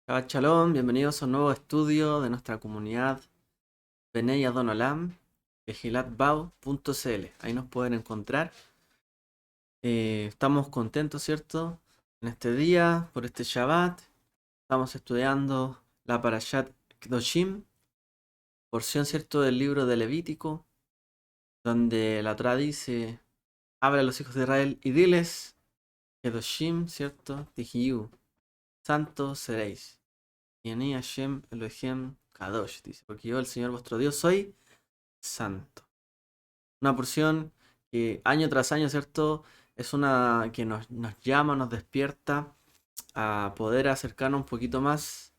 Shabbat Shalom, bienvenidos a un nuevo estudio de nuestra comunidad Benei Adon Olam, kehilatbau.cl. Ahí nos pueden encontrar. Estamos contentos, ¿cierto? En este día, por este Shabbat, estamos estudiando la Parashat Kedoshim, porción, ¿cierto?, del libro de Levítico, donde la Torah dice, habla a los hijos de Israel y diles, Kedoshim, ¿cierto? Tihiyu, santos seréis. Y Ani Hashem Elohim Kadosh, dice, porque yo, el Señor vuestro Dios, soy santo. Una porción que año tras año, ¿cierto? Es una que nos llama, nos despierta a poder acercarnos un poquito más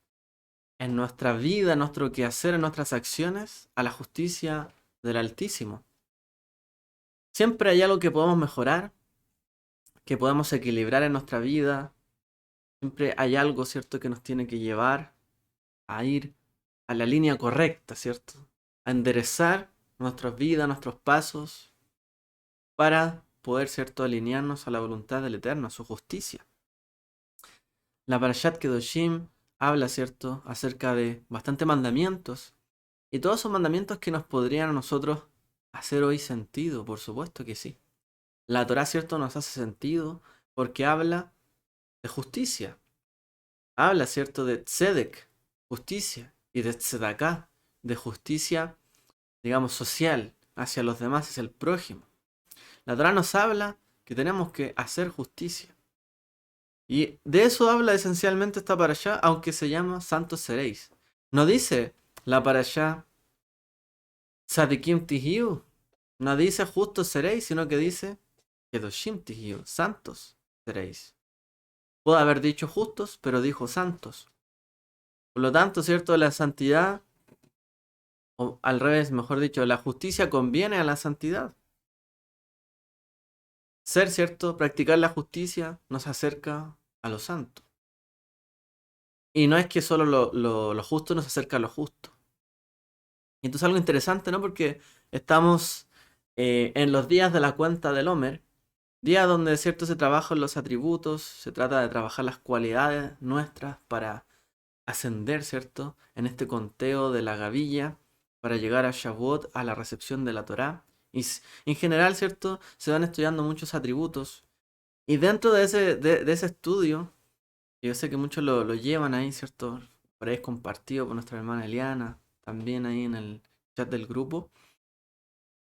en nuestra vida, en nuestro quehacer, en nuestras acciones, a la justicia del Altísimo. Siempre hay algo que podemos mejorar, que podemos equilibrar en nuestra vida. Siempre hay algo, ¿cierto?, que nos tiene que llevar a ir a la línea correcta, ¿cierto? A enderezar nuestras vidas, nuestros pasos, para poder, ¿cierto?, alinearnos a la voluntad del Eterno, a su justicia. La Parashat Kedoshim habla, ¿cierto?, acerca de bastantes mandamientos, y todos son mandamientos que nos podrían a nosotros hacer hoy sentido, por supuesto que sí. La Torah, ¿cierto?, nos hace sentido porque habla de justicia. Habla, ¿cierto?, de tzedek, justicia, y de tzedaká, de justicia, digamos, social, hacia los demás, hacia el prójimo. La Torah nos habla que tenemos que hacer justicia. Y de eso habla esencialmente esta parashá, aunque se llama Santos seréis. No dice la parashá Tzadikim Tihiyu, no dice justos seréis, sino que dice Kedoshim Tihiyu, santos seréis. Puede haber dicho justos, pero dijo santos. Por lo tanto, ¿cierto? La santidad, o al revés, mejor dicho, la justicia conviene a la santidad. Ser, ¿cierto? Practicar la justicia nos acerca a lo santo. Y no es que solo lo justo nos acerca a lo justo. Y entonces algo interesante, ¿no? Porque estamos en los días de la cuenta del Homer, día donde, ¿cierto?, se trabajan los atributos, se trata de trabajar las cualidades nuestras para ascender, ¿cierto?, en este conteo de la gavilla, para llegar a Shavuot, a la recepción de la Torá. Y en general, ¿cierto?, se van estudiando muchos atributos. Y dentro de ese estudio, yo sé que muchos lo llevan ahí, ¿cierto? Por ahí es compartido por nuestra hermana Eliana, también ahí en el chat del grupo.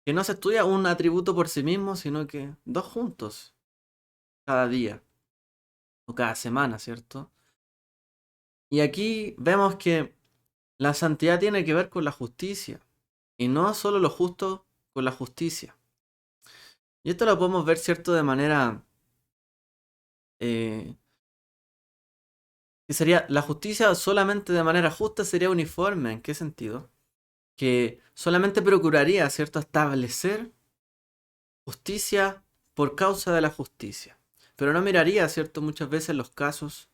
Que no se estudia un atributo por sí mismo, sino que dos juntos, cada día o cada semana, ¿cierto? Y aquí vemos que la santidad tiene que ver con la justicia, y no solo lo justo con la justicia. Y esto lo podemos ver, ¿cierto?, de manera eh, que sería la justicia solamente de manera justa sería uniforme. ¿En qué sentido? Que solamente procuraría, ¿cierto?, establecer justicia por causa de la justicia. Pero no miraría, ¿cierto?, muchas veces los casos,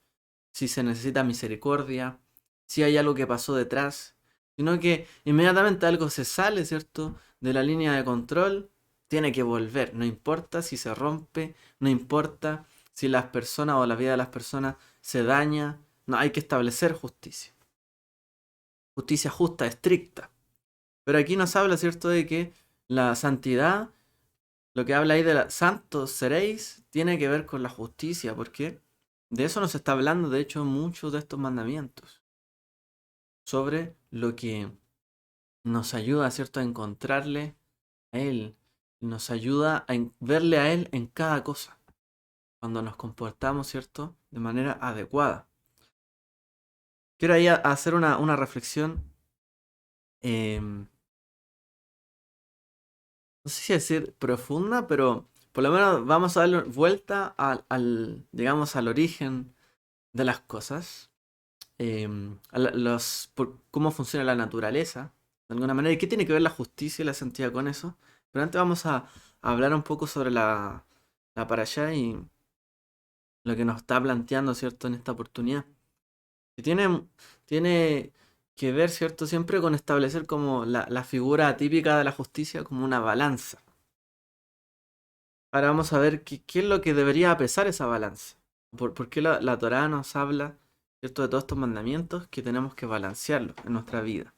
si se necesita misericordia, si hay algo que pasó detrás, sino que inmediatamente algo se sale, ¿cierto?, de la línea de control, tiene que volver. No importa si se rompe, no importa si las personas o la vida de las personas se daña, no, hay que establecer justicia. Justicia justa, estricta. Pero aquí nos habla, ¿cierto?, de que la santidad, lo que habla ahí de la santos seréis, tiene que ver con la justicia, porque de eso nos está hablando, de hecho, muchos de estos mandamientos, sobre lo que nos ayuda, ¿cierto?, a encontrarle a Él, nos ayuda a verle a Él en cada cosa, cuando nos comportamos, ¿cierto?, de manera adecuada. Quiero ahí hacer una reflexión, no sé si decir profunda, pero por lo menos vamos a darle vuelta digamos, al origen de las cosas, cómo funciona la naturaleza, de alguna manera, y qué tiene que ver la justicia y la santidad con eso. Pero antes vamos a hablar un poco sobre la parashá y lo que nos está planteando, ¿cierto?, en esta oportunidad. Que tiene que ver, ¿cierto?, siempre con establecer como la figura típica de la justicia como una balanza. Ahora vamos a ver qué es lo que debería pesar esa balanza. ¿Por qué la Torá nos habla ¿cierto? De todos estos mandamientos que tenemos que balancearlos en nuestra vida.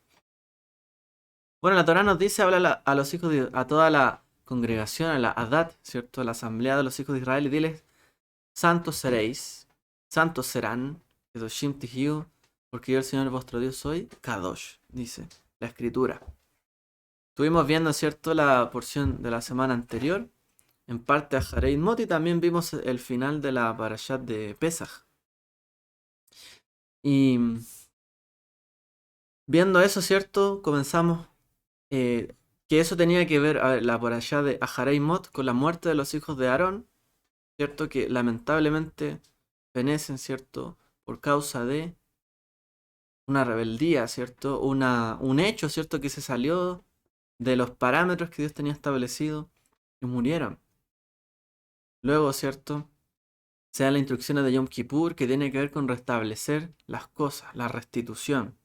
Bueno, la Torá nos dice, habla a los hijos a toda la congregación, a la Adat, ¿cierto? A la asamblea de los hijos de Israel y diles, santos seréis, santos serán, Kedoshim Tihiu, porque yo el Señor vuestro Dios soy, Kadosh, dice la Escritura. Estuvimos viendo, ¿cierto?, la porción de la semana anterior, en parte a Jarei Mot, y también vimos el final de la Parashat de Pesach. Y viendo eso, ¿cierto?, comenzamos que eso tenía que ver, a ver, la Parashat de Aharei Mot con la muerte de los hijos de Aarón, ¿cierto?, que lamentablemente fenecen, ¿cierto?, por causa de una rebeldía, ¿cierto?, un hecho, ¿cierto?, que se salió de los parámetros que Dios tenía establecido y murieron. Luego, ¿cierto?, se dan las instrucciones de Yom Kippur que tiene que ver con restablecer las cosas, la restitución.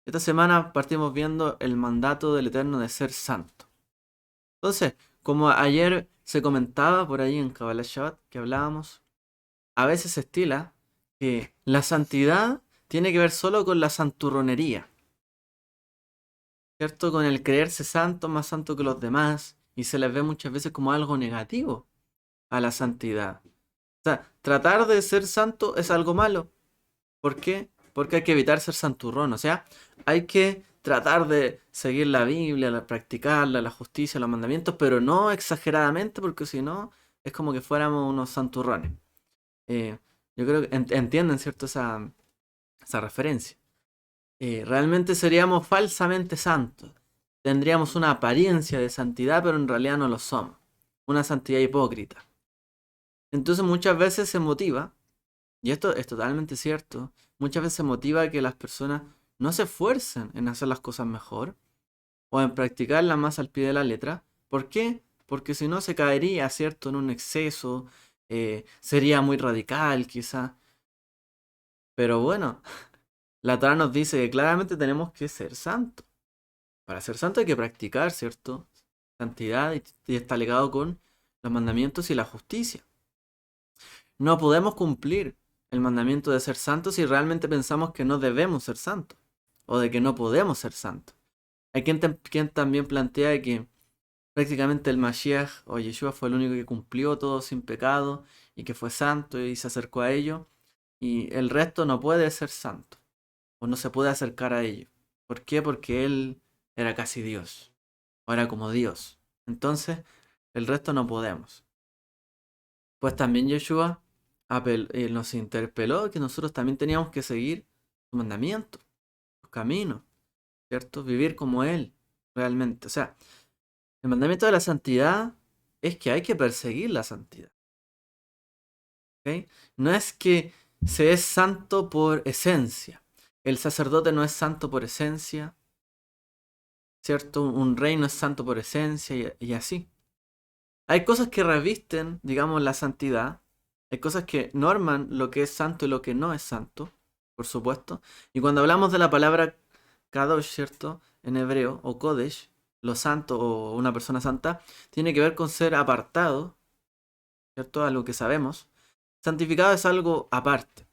Esta semana partimos viendo el mandato del Eterno de ser santo. Entonces, como ayer se comentaba por ahí en Kabbalah Shabbat que hablábamos, a veces se estila que la santidad tiene que ver solo con la santurronería, ¿cierto? Con el creerse santo, más santo que los demás, y se les ve muchas veces como algo negativo a la santidad. O sea, tratar de ser santo es algo malo. ¿Por qué? Porque hay que evitar ser santurrón. O sea, hay que tratar de seguir la Biblia, practicarla, la justicia, los mandamientos, pero no exageradamente, porque si no, es como que fuéramos unos santurrones. Eh, yo creo que entienden, ¿cierto? Esa referencia. Realmente seríamos falsamente santos. Tendríamos una apariencia de santidad, pero en realidad no lo somos. Una santidad hipócrita. Entonces muchas veces se motiva, y esto es totalmente cierto, muchas veces se motiva a que las personas no se esfuercen en hacer las cosas mejor o en practicarlas más al pie de la letra. ¿Por qué? Porque si no se caería, ¿cierto?, en un exceso, sería muy radical quizá. Pero bueno, la Torá nos dice que claramente tenemos que ser santos. Para ser santo hay que practicar, ¿cierto? Santidad y está ligado con los mandamientos y la justicia. No podemos cumplir el mandamiento de ser santos si realmente pensamos que no debemos ser santos o de que no podemos ser santos. Hay quien también plantea que prácticamente el Mashiach o Yeshua fue el único que cumplió todo sin pecado y que fue santo y se acercó a ello, y el resto no puede ser santo o no se puede acercar a ello. ¿Por qué? Porque él era casi Dios, o era como Dios. Entonces, el resto no podemos. Pues también Yeshua nos interpeló que nosotros también teníamos que seguir su mandamiento, sus caminos, ¿cierto? Vivir como Él, realmente. O sea, el mandamiento de la santidad es que hay que perseguir la santidad. ¿Ok? No es que se es santo por esencia. El sacerdote no es santo por esencia, ¿cierto? Un rey no es santo por esencia y así. Hay cosas que revisten, digamos, la santidad. Hay cosas que norman lo que es santo y lo que no es santo, por supuesto. Y cuando hablamos de la palabra Kadosh, ¿cierto?, en hebreo, o Kodesh, lo santo o una persona santa, tiene que ver con ser apartado, ¿cierto?, a lo que sabemos. Santificado es algo aparte.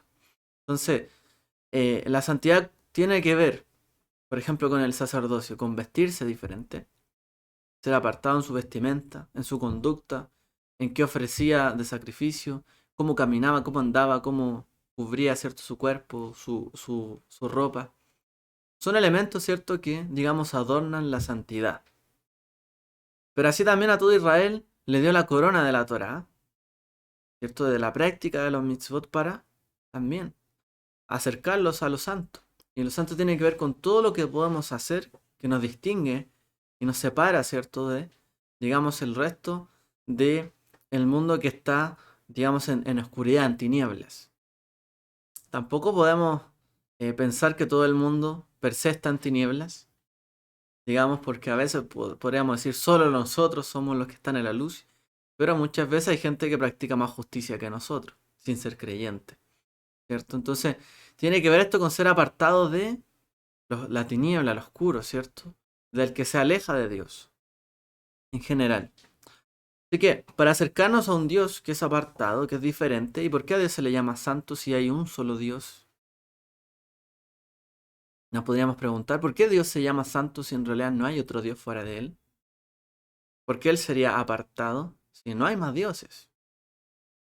Entonces, la santidad tiene que ver, por ejemplo, con el sacerdocio, con vestirse diferente, ser apartado en su vestimenta, en su conducta, en qué ofrecía de sacrificio, cómo caminaba, cómo andaba, cómo cubría, ¿cierto?, su cuerpo, su ropa. Son elementos, ¿cierto?, que, digamos, adornan la santidad. Pero así también a todo Israel le dio la corona de la Torá, ¿cierto?, de la práctica de los mitzvot para también acercarlos a lo santo. Y lo santo tiene que ver con todo lo que podemos hacer que nos distingue y nos separa, ¿cierto?, de, digamos, el resto de el mundo que está, digamos, en oscuridad, en tinieblas. Tampoco podemos pensar que todo el mundo per se está en tinieblas, digamos, porque a veces podríamos decir solo nosotros somos los que están en la luz, pero muchas veces hay gente que practica más justicia que nosotros, sin ser creyente, ¿cierto? Entonces, tiene que ver esto con ser apartado de la tiniebla, el oscuro, ¿cierto? Del que se aleja de Dios, en general. Así que, para acercarnos a un Dios que es apartado, que es diferente, ¿y por qué a Dios se le llama santo si hay un solo Dios? Nos podríamos preguntar, ¿por qué Dios se llama santo si en realidad no hay otro Dios fuera de Él? ¿Por qué Él sería apartado si no hay más dioses?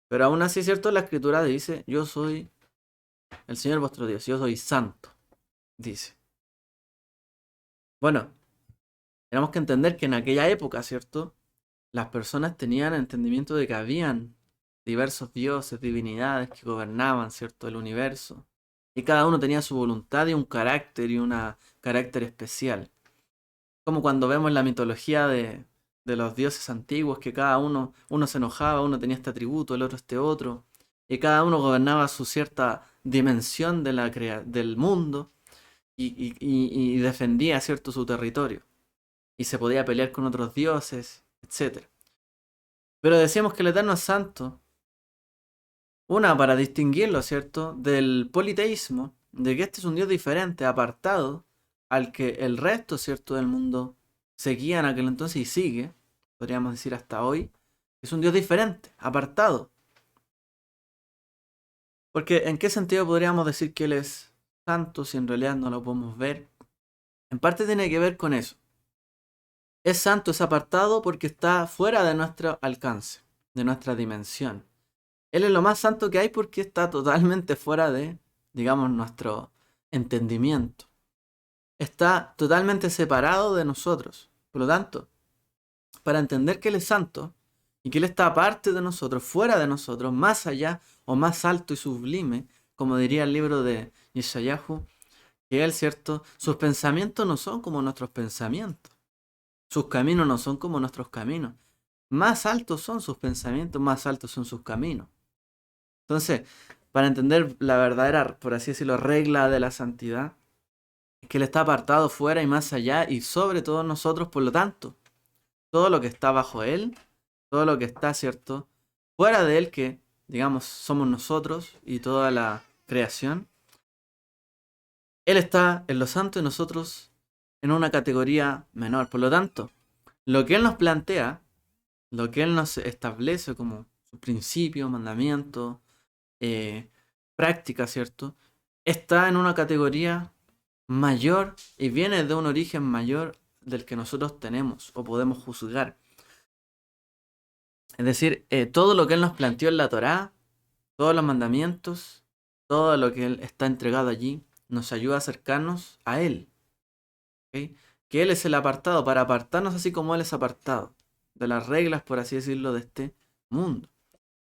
Pero aún así, ¿cierto? La Escritura dice, yo soy el Señor vuestro Dios, yo soy santo, dice. Bueno, tenemos que entender que en aquella época, ¿cierto? Las personas tenían entendimiento de que habían diversos dioses, divinidades que gobernaban, ¿cierto? El universo. Y cada uno tenía su voluntad y un carácter y un carácter especial. Como cuando vemos la mitología de los dioses antiguos, que cada uno se enojaba, uno tenía este atributo, el otro este otro, y cada uno gobernaba su cierta dimensión de del mundo y defendía, ¿cierto?, su territorio. Y se podía pelear con otros dioses, etc. Pero decíamos que el Eterno es santo, una para distinguirlo, ¿cierto?, del politeísmo, de que este es un Dios diferente, apartado, al que el resto, ¿cierto?, del mundo seguía en aquel entonces y sigue, podríamos decir hasta hoy, es un Dios diferente, apartado. Porque ¿en qué sentido podríamos decir que Él es santo si en realidad no lo podemos ver? En parte tiene que ver con eso. Es santo, es apartado porque está fuera de nuestro alcance, de nuestra dimensión. Él es lo más santo que hay porque está totalmente fuera de, digamos, nuestro entendimiento. Está totalmente separado de nosotros. Por lo tanto, para entender que Él es santo y que Él está aparte de nosotros, fuera de nosotros, más allá o más alto y sublime, como diría el libro de Yeshayahu, que Él, ¿cierto? Sus pensamientos no son como nuestros pensamientos. Sus caminos no son como nuestros caminos. Más altos son sus pensamientos, más altos son sus caminos. Entonces, para entender la verdadera, por así decirlo, regla de la santidad, es que Él está apartado fuera y más allá y sobre todos nosotros, por lo tanto, todo lo que está bajo Él, todo lo que está, ¿cierto? Fuera de Él, que, digamos, somos nosotros y toda la creación, Él está en lo santo y nosotros en una categoría menor. Por lo tanto, lo que Él nos plantea, lo que Él nos establece como su principio, mandamiento, práctica, ¿cierto? Está en una categoría mayor y viene de un origen mayor del que nosotros tenemos o podemos juzgar. Es decir, todo lo que Él nos planteó en la Torá, todos los mandamientos, todo lo que Él está entregado allí, nos ayuda a acercarnos a Él. ¿Ok? Que Él es el apartado, para apartarnos así como Él es apartado, de las reglas, por así decirlo, de este mundo.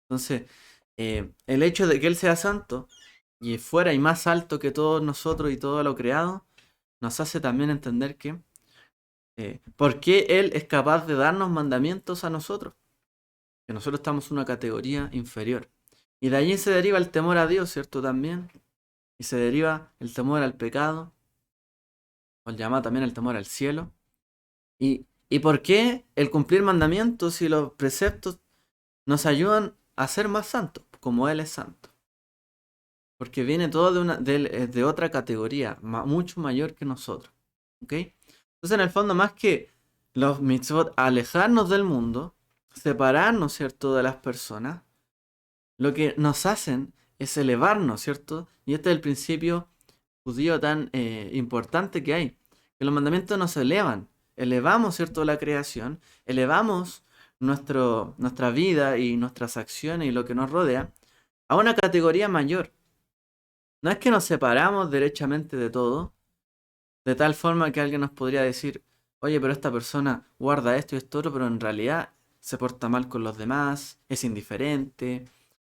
Entonces, el hecho de que Él sea santo y fuera y más alto que todos nosotros y todo lo creado, nos hace también entender que por qué Él es capaz de darnos mandamientos a nosotros, que nosotros estamos en una categoría inferior. Y de allí se deriva el temor a Dios, ¿cierto? También. Y se deriva el temor al pecado, o el llamado también el temor al cielo. ¿Y por qué el cumplir mandamientos y los preceptos nos ayudan a ser más santos, como Él es santo? Porque viene todo de otra categoría, mucho mayor que nosotros. ¿Ok? Entonces, en el fondo, más que los mitzvot, alejarnos del mundo, separarnos, ¿cierto?, de las personas, lo que nos hacen es elevarnos, ¿cierto? Y este es el principio judío tan importante que hay, que los mandamientos nos elevan, elevamos, ¿cierto?, la creación, elevamos nuestra vida y nuestras acciones y lo que nos rodea a una categoría mayor. No es que nos separamos derechamente de todo, de tal forma que alguien nos podría decir, oye, pero esta persona guarda esto y esto otro, pero en realidad se porta mal con los demás, es indiferente,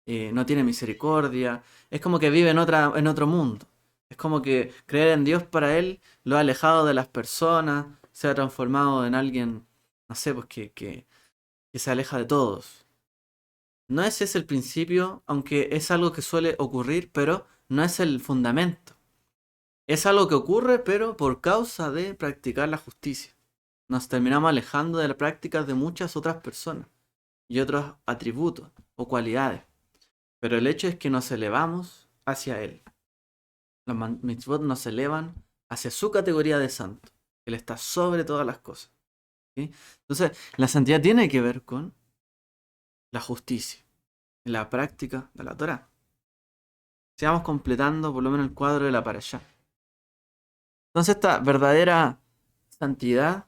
no tiene misericordia, es como que vive en otro mundo. Es como que creer en Dios para él lo ha alejado de las personas, se ha transformado en alguien, no sé, pues que se aleja de todos. No ese es el principio, aunque es algo que suele ocurrir, pero no es el fundamento. Es algo que ocurre, pero por causa de practicar la justicia. Nos terminamos alejando de las prácticas de muchas otras personas y otros atributos o cualidades. Pero el hecho es que nos elevamos hacia Él. Los mitzvot nos elevan hacia su categoría de santo. Él está sobre todas las cosas. ¿Sí? Entonces, la santidad tiene que ver con la justicia, la práctica de la Torah. Sigamos completando por lo menos el cuadro de la parashá. Entonces esta verdadera santidad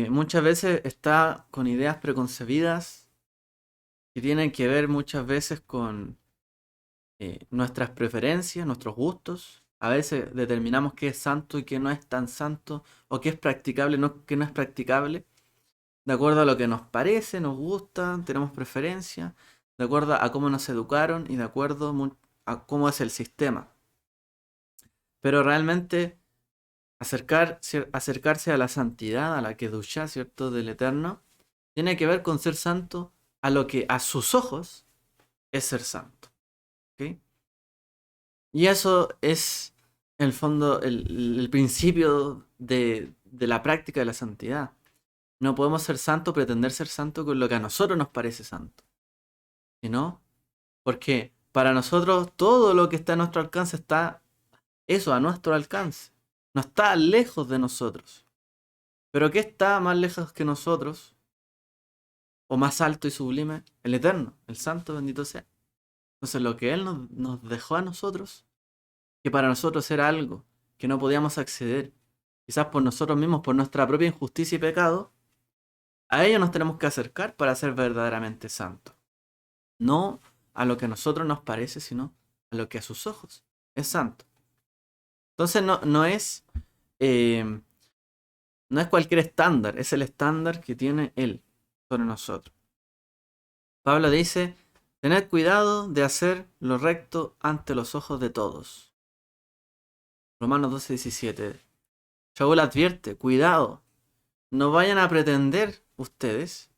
muchas veces está con ideas preconcebidas que tienen que ver muchas veces con nuestras preferencias, nuestros gustos. A veces determinamos qué es santo y qué no es tan santo, o qué es practicable, no, qué no es practicable, de acuerdo a lo que nos parece, nos gusta, tenemos preferencia, de acuerdo a cómo nos educaron y de acuerdo a cómo es el sistema. Pero realmente acercarse a la santidad, a la Kedushá, ¿cierto? Del Eterno, tiene que ver con ser santo a lo que a sus ojos es ser santo. ¿Ok? Y eso es, en el fondo, el principio de la práctica de la santidad. No podemos ser santos, pretender ser santos con lo que a nosotros nos parece santo. ¿No? Porque para nosotros todo lo que está a nuestro alcance está eso, a nuestro alcance. No está lejos de nosotros. Pero ¿qué está más lejos que nosotros? O más alto y sublime, el Eterno, el Santo, bendito sea. Entonces lo que Él nos dejó a nosotros, que para nosotros era algo que no podíamos acceder, quizás por nosotros mismos, por nuestra propia injusticia y pecado, a ello nos tenemos que acercar para ser verdaderamente santos. No a lo que a nosotros nos parece, sino a lo que a sus ojos es santo. Entonces eh, no es cualquier estándar, es el estándar que tiene Él sobre nosotros. Pablo dice, tened cuidado de hacer lo recto ante los ojos de todos. Romanos 12:17. Shaul advierte, cuidado, no vayan a pretender ustedes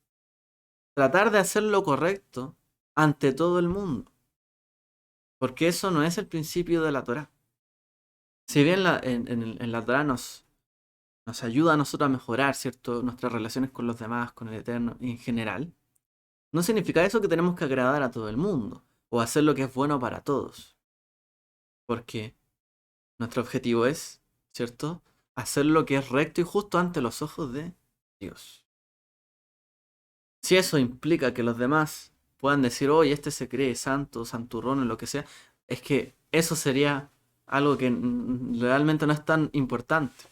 tratar de hacer lo correcto ante todo el mundo, porque eso no es el principio de la Torá. Si bien en la Torá nos ayuda a nosotros a mejorar, ¿cierto? Nuestras relaciones con los demás, con el Eterno en general, no significa eso que tenemos que agradar a todo el mundo o hacer lo que es bueno para todos, porque nuestro objetivo es, ¿cierto? Hacer lo que es recto y justo ante los ojos de Dios. Si eso implica que los demás puedan decir, oye, este se cree santo, santurrón o lo que sea, es que eso sería algo que realmente no es tan importante.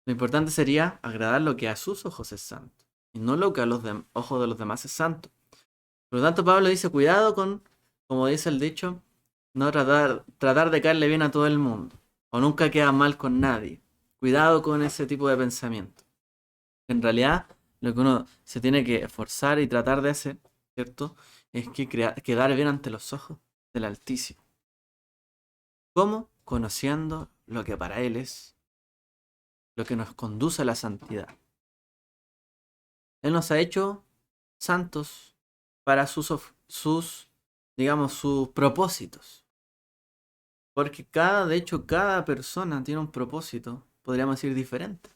Lo importante sería agradar lo que a sus ojos es santo y no lo que a los ojos de los demás es santo. Por lo tanto, Pablo dice, cuidado con, como dice el dicho, no tratar de caerle bien a todo el mundo. O nunca queda mal con nadie. Cuidado con ese tipo de pensamiento. En realidad, lo que uno se tiene que esforzar y tratar de hacer, ¿cierto? Es que quedar bien ante los ojos del Altísimo. ¿Cómo? Conociendo lo que para Él es, lo que nos conduce a la santidad. Él nos ha hecho santos para digamos, sus propósitos. Porque de hecho, cada persona tiene un propósito, podríamos decir, diferente.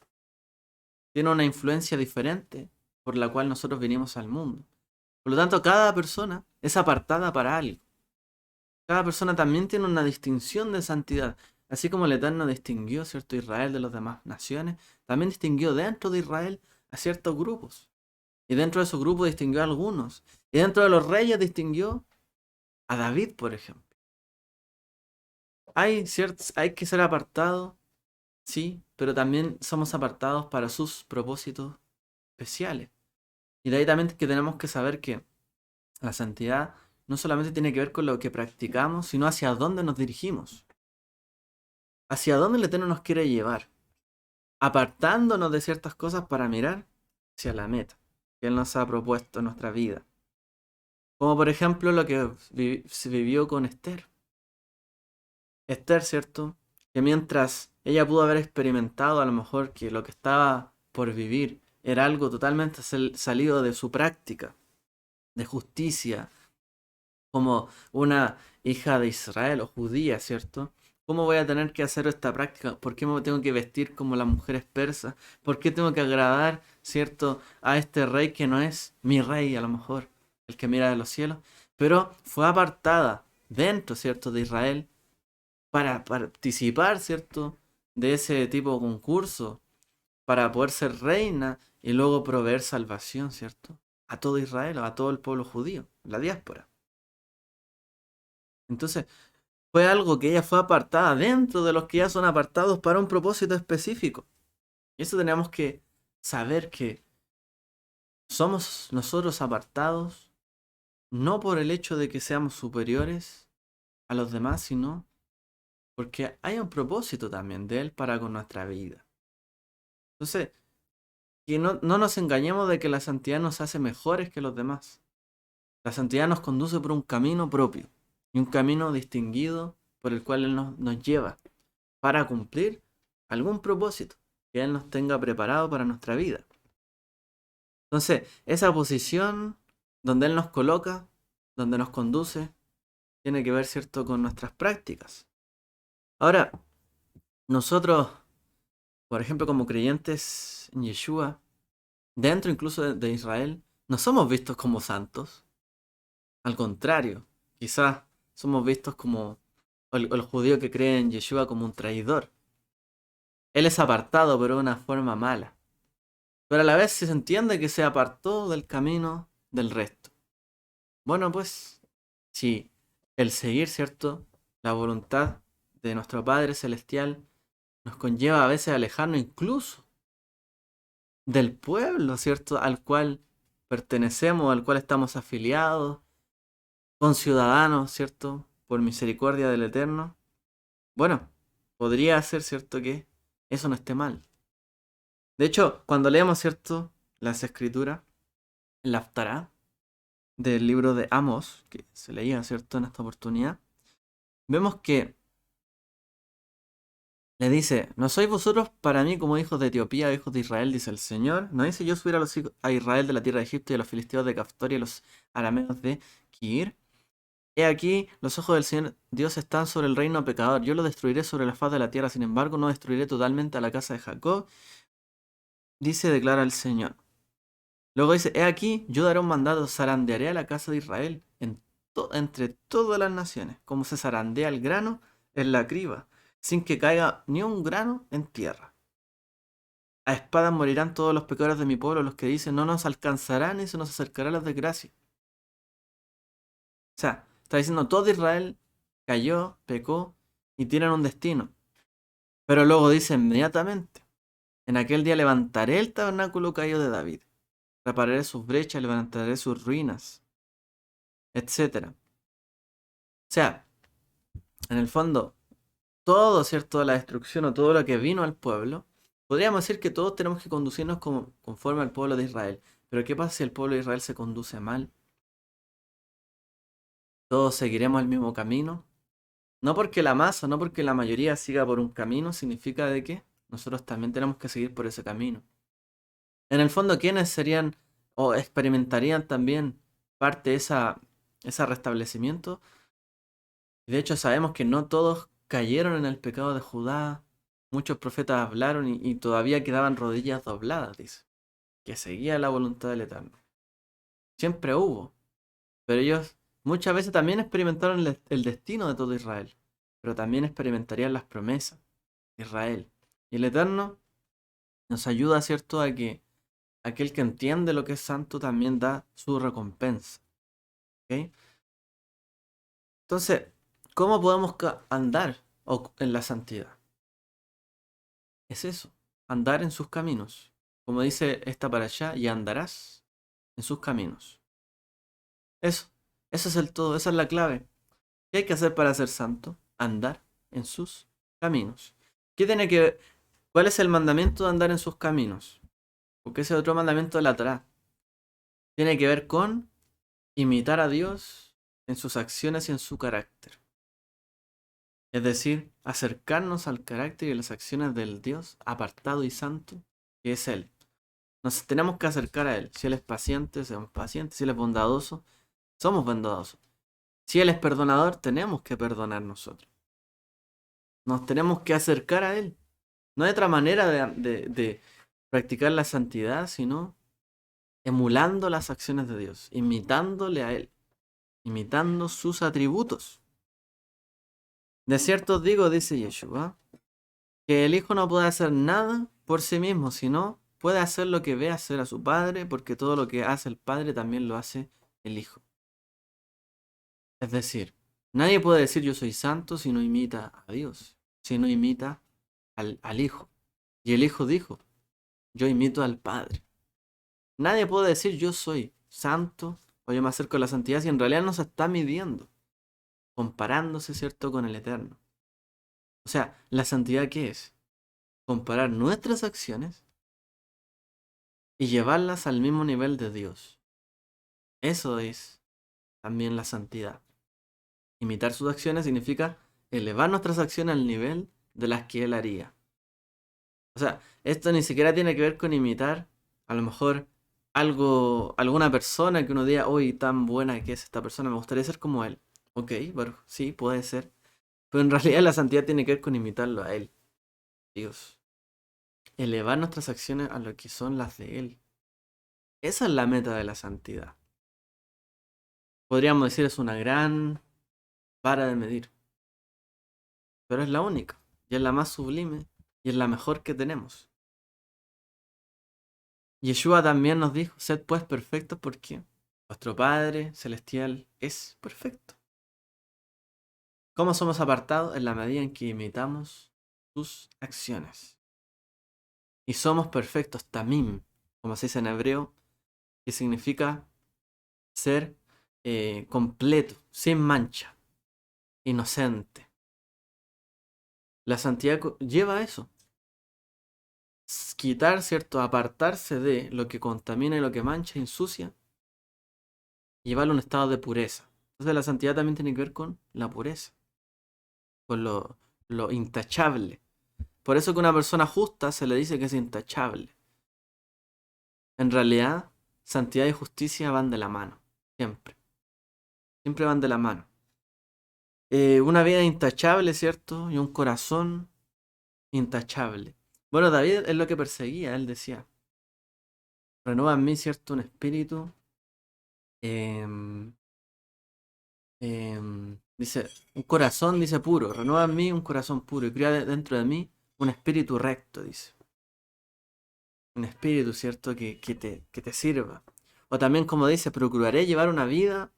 Tiene una influencia diferente por la cual nosotros venimos al mundo. Por lo tanto, cada persona es apartada para algo. Cada persona también tiene una distinción de santidad. Así como el Eterno distinguió, ¿cierto?, Israel de las demás naciones, también distinguió dentro de Israel a ciertos grupos. Y dentro de esos grupos distinguió a algunos. Y dentro de los reyes distinguió a David, por ejemplo. Hay que ser apartados, sí, pero también somos apartados para sus propósitos especiales. Y de ahí también que tenemos que saber que la santidad no solamente tiene que ver con lo que practicamos, sino hacia dónde nos dirigimos. Hacia dónde el Eterno nos quiere llevar. Apartándonos de ciertas cosas para mirar hacia la meta que Él nos ha propuesto en nuestra vida. Como por ejemplo lo que se vivió con Esther. Esther, ¿cierto? Que mientras ella pudo haber experimentado a lo mejor que lo que estaba por vivir era algo totalmente salido de su práctica, de justicia, como una hija de Israel o judía, ¿cierto? ¿Cómo voy a tener que hacer esta práctica? ¿Por qué me tengo que vestir como las mujeres persas? ¿Por qué tengo que agradar, ¿cierto?, a este rey que no es mi rey, a lo mejor, el que mira de los cielos? Pero fue apartada dentro, ¿cierto?, de Israel para participar, ¿cierto?, de ese tipo de concurso, para poder ser reina y luego proveer salvación, ¿cierto?, a todo Israel, a todo el pueblo judío, la diáspora. Entonces, fue algo que ella fue apartada dentro de los que ya son apartados para un propósito específico. Y eso tenemos que saber que somos nosotros apartados no por el hecho de que seamos superiores a los demás, sino porque hay un propósito también de Él para con nuestra vida. Entonces, que no nos engañemos de que la santidad nos hace mejores que los demás. La santidad nos conduce por un camino propio y un camino distinguido por el cual Él nos lleva para cumplir algún propósito que Él nos tenga preparado para nuestra vida. Entonces, esa posición donde Él nos coloca, donde nos conduce, tiene que ver, ¿cierto?, con nuestras prácticas. Ahora, nosotros, por ejemplo, como creyentes en Yeshua, dentro incluso de Israel, no somos vistos como santos. Al contrario, quizás somos vistos como el judío que cree en Yeshua como un traidor. Él es apartado, pero de una forma mala. Pero a la vez se entiende que se apartó del camino del resto. Bueno, pues, si el seguir, ¿cierto?, la voluntad de nuestro Padre Celestial nos conlleva a veces a alejarnos incluso del pueblo, ¿cierto?, al cual pertenecemos, al cual estamos afiliados, conciudadanos, ¿cierto?, por misericordia del Eterno. Bueno, podría ser, ¿cierto?, que eso no esté mal. De hecho, cuando leemos, ¿cierto?, las escrituras, en la Haftará del libro de Amos, que se leía, ¿cierto?, en esta oportunidad, vemos que le dice: ¿no sois vosotros para mí como hijos de Etiopía, hijos de Israel? Dice el Señor. ¿No dice yo subir a Israel de la tierra de Egipto y a los filisteos de Caftor y a los arameos de Kir? He aquí, los ojos del Señor Dios están sobre el reino pecador. Yo lo destruiré sobre la faz de la tierra, sin embargo, no destruiré totalmente a la casa de Jacob. Dice, declara el Señor. Luego dice: he aquí, yo daré un mandato, zarandearé a la casa de Israel entre todas las naciones, como se zarandea el grano en la criba, sin que caiga ni un grano en tierra. A espada morirán todos los pecadores de mi pueblo, los que dicen: no nos alcanzarán ni se nos acercará la desgracia. O sea, está diciendo, todo Israel cayó, pecó y tienen un destino. Pero luego dice inmediatamente: en aquel día levantaré el tabernáculo caído de David, repararé sus brechas, levantaré sus ruinas, etcétera. O sea, en el fondo, todo, ¿cierto?, la destrucción o todo lo que vino al pueblo, podríamos decir que todos tenemos que conducirnos conforme al pueblo de Israel. Pero ¿qué pasa si el pueblo de Israel se conduce mal? ¿Todos seguiremos el mismo camino? No porque la masa, no porque la mayoría siga por un camino, significa de que nosotros también tenemos que seguir por ese camino. En el fondo, ¿quiénes serían o experimentarían también parte de ese restablecimiento? De hecho, sabemos que no todos cayeron en el pecado de Judá. Muchos profetas hablaron y todavía quedaban rodillas dobladas, dice, que seguía la voluntad del Eterno. Siempre hubo, pero ellos muchas veces también experimentaron el destino de todo Israel, pero también experimentarían las promesas de Israel. Y el Eterno nos ayuda, ¿cierto?, a que aquel que entiende lo que es santo también da su recompensa. ¿Ok? Entonces, ¿cómo podemos andar en la santidad? Es eso, andar en sus caminos. Como dice esta para allá, y andarás en sus caminos. Eso es el todo, esa es la clave. ¿Qué hay que hacer para ser santo? Andar en sus caminos. ¿Qué tiene que ver? ¿Cuál es el mandamiento de andar en sus caminos? Porque ese otro mandamiento de la Torá tiene que ver con imitar a Dios en sus acciones y en su carácter. Es decir, acercarnos al carácter y las acciones del Dios apartado y santo, que es Él. Nos tenemos que acercar a Él. Si Él es paciente, seamos pacientes. Si Él es bondadoso, somos bondadosos. Si Él es perdonador, tenemos que perdonar nosotros. Nos tenemos que acercar a Él. No hay otra manera de practicar la santidad, sino emulando las acciones de Dios, imitándole a Él, imitando sus atributos. De cierto os digo, dice Yeshua, que el Hijo no puede hacer nada por sí mismo, sino puede hacer lo que ve hacer a su Padre, porque todo lo que hace el Padre también lo hace el Hijo. Es decir, Nadie puede decir yo soy santo si no imita a Dios, si no imita al Hijo. Y el Hijo dijo, yo imito al Padre. Nadie puede decir yo soy santo o yo me acerco a la santidad si en realidad no se está midiendo, comparándose, ¿cierto?, con el Eterno. O sea, ¿la santidad qué es? Comparar nuestras acciones y llevarlas al mismo nivel de Dios. Eso es también la santidad. Imitar sus acciones significa elevar nuestras acciones al nivel de las que Él haría. O sea, esto ni siquiera tiene que ver con imitar, a lo mejor, alguna persona que uno diga, uy, tan buena que es esta persona, me gustaría ser como él. Ok, bueno, sí, puede ser. Pero en realidad la santidad tiene que ver con imitarlo a Él, Dios. Elevar nuestras acciones a lo que son las de Él. Esa es la meta de la santidad. Podríamos decir es una gran vara de medir, pero es la única, y es la más sublime, y es la mejor que tenemos. Yeshua también nos dijo, sed pues perfectos porque vuestro Padre Celestial es perfecto. ¿Cómo somos apartados? En la medida en que imitamos sus acciones. Y somos perfectos, tamim, como se dice en hebreo, que significa ser completo, sin mancha, inocente. La santidad lleva a eso. Quitar, ¿cierto? Apartarse de lo que contamina y lo que mancha, ensucia, y llevarlo a un estado de pureza. Entonces la santidad también tiene que ver con la pureza, con lo intachable. Por eso que una persona justa se le dice que es intachable. En realidad, santidad y justicia van de la mano, siempre. Siempre van de la mano. Una vida intachable, ¿cierto? Y un corazón intachable. Bueno, David es lo que perseguía, él decía, renueva en mí, ¿cierto? Un espíritu. em, dice, un corazón, dice, puro. Renueva en mí un corazón puro y crea dentro de mí un espíritu recto, dice. Un espíritu, ¿cierto? Que te sirva. O también, como dice, procuraré llevar una vida,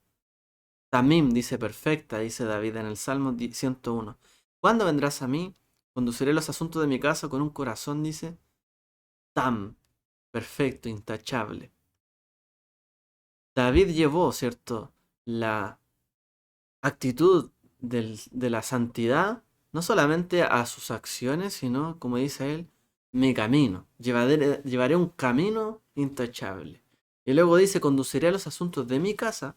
tamim, dice, perfecta, dice David en el Salmo 101. ¿Cuándo vendrás a mí? Conduciré los asuntos de mi casa con un corazón, dice, tam, perfecto, intachable. David llevó, ¿cierto?, la actitud de la santidad, no solamente a sus acciones, sino, como dice él, mi camino. Llevaré un camino intachable. Y luego dice, conduciré a los asuntos de mi casa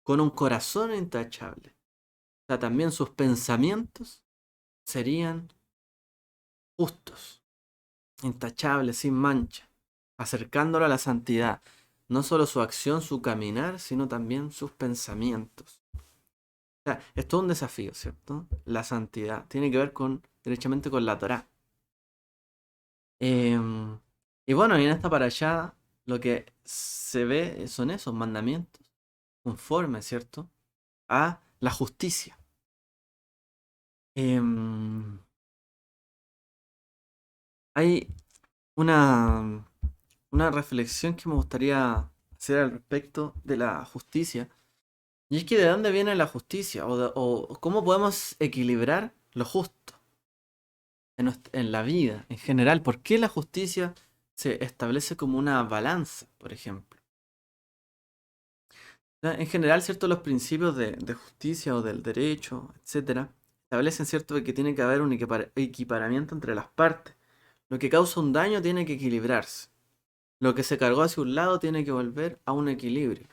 con un corazón intachable. O sea, también sus pensamientos serían justos, intachables, sin mancha, acercándolo a la santidad. No solo su acción, su caminar, sino también sus pensamientos. O sea, es todo un desafío, ¿cierto? La santidad tiene que ver derechamente con la Torá. Em, y bueno, y en esta para allá lo que se ve son esos mandamientos, conformes, ¿cierto?, a la justicia. Em, Hay una, una reflexión que me gustaría hacer al respecto de la justicia. Y es que ¿de dónde viene la justicia? O cómo podemos equilibrar lo justo en la vida en general. ¿Por qué la justicia se establece como una balanza, por ejemplo? En general, ¿cierto? Los principios de justicia o del derecho, etcétera, establecen, ¿cierto?, de que tiene que haber un equiparamiento entre las partes. Lo que causa un daño tiene que equilibrarse. Lo que se cargó hacia un lado tiene que volver a un equilibrio.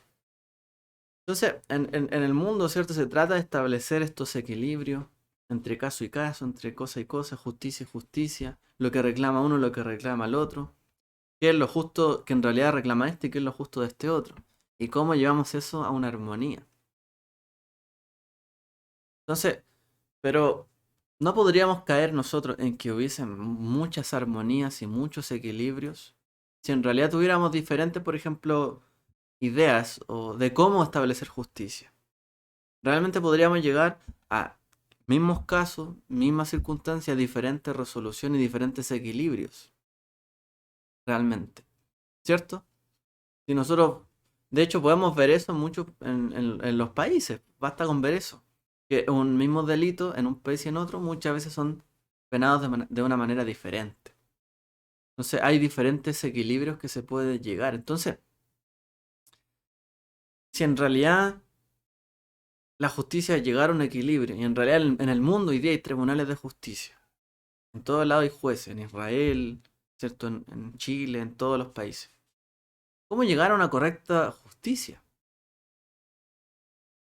Entonces, en el mundo, ¿cierto? Se trata de establecer estos equilibrios entre caso y caso, entre cosa y cosa, justicia y justicia, lo que reclama uno, lo que reclama el otro, qué es lo justo que en realidad reclama este y qué es lo justo de este otro, y cómo llevamos eso a una armonía. Entonces, pero no podríamos caer nosotros en que hubiesen muchas armonías y muchos equilibrios si en realidad tuviéramos diferentes, por ejemplo, ideas o de cómo establecer justicia. Realmente podríamos llegar a mismos casos, mismas circunstancias, diferentes resoluciones y diferentes equilibrios. Realmente. ¿Cierto? Si nosotros De hecho, podemos ver eso mucho en los países. Basta con ver eso. Que un mismo delito en un país y en otro muchas veces son penados de una manera diferente. Entonces hay diferentes equilibrios que se puede llegar. Entonces, si en realidad la justicia llegara a un equilibrio, y en realidad en el mundo hoy día hay tribunales de justicia. En todos lados hay jueces, en Israel, ¿cierto? En Chile, en todos los países. ¿Cómo llegar a una correcta justicia?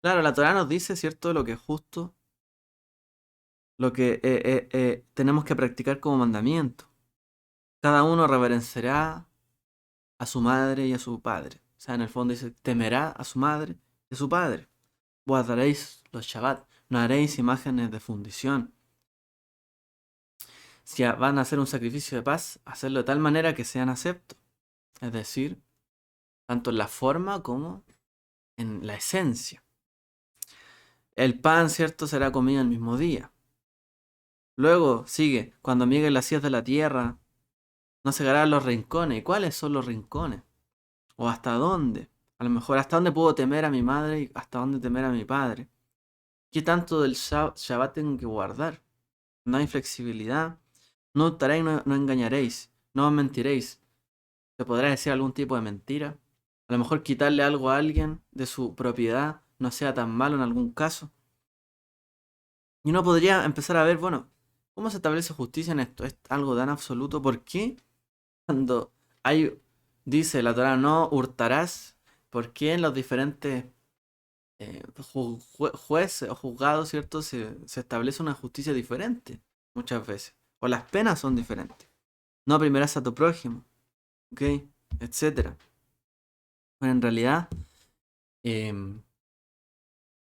Claro, la Torá nos dice, ¿cierto?, lo que es justo, lo que tenemos que practicar como mandamiento. Cada uno reverenciará a su madre y a su padre. O sea, en el fondo dice, temerá a su madre y a su padre. Guardaréis los Shabbat, no haréis imágenes de fundición. Si van a hacer un sacrificio de paz, hacerlo de tal manera que sean aceptos. Es decir, tanto en la forma como en la esencia. El pan, ¿cierto?, será comido el mismo día. Luego sigue, cuando mieguen las sillas de la tierra, no cegarán los rincones. ¿Y cuáles son los rincones? ¿O hasta dónde? A lo mejor, ¿hasta dónde puedo temer a mi madre y hasta dónde temer a mi padre? ¿Qué tanto del Shabbat tengo que guardar? No hay flexibilidad. No hurtaréis, no engañaréis. No mentiréis. ¿Se podrá decir algún tipo de mentira? A lo mejor quitarle algo a alguien de su propiedad no sea tan malo en algún caso. Y uno podría empezar a ver, bueno, ¿cómo se establece justicia en esto? ¿Es algo tan absoluto? ¿Por qué cuando hay, dice la Torá, no hurtarás? ¿Por qué en los diferentes jueces o juzgados, ¿cierto? Se establece una justicia diferente muchas veces. O las penas son diferentes. No oprimirás a tu prójimo, ¿ok? Etcétera. Bueno, en realidad, em,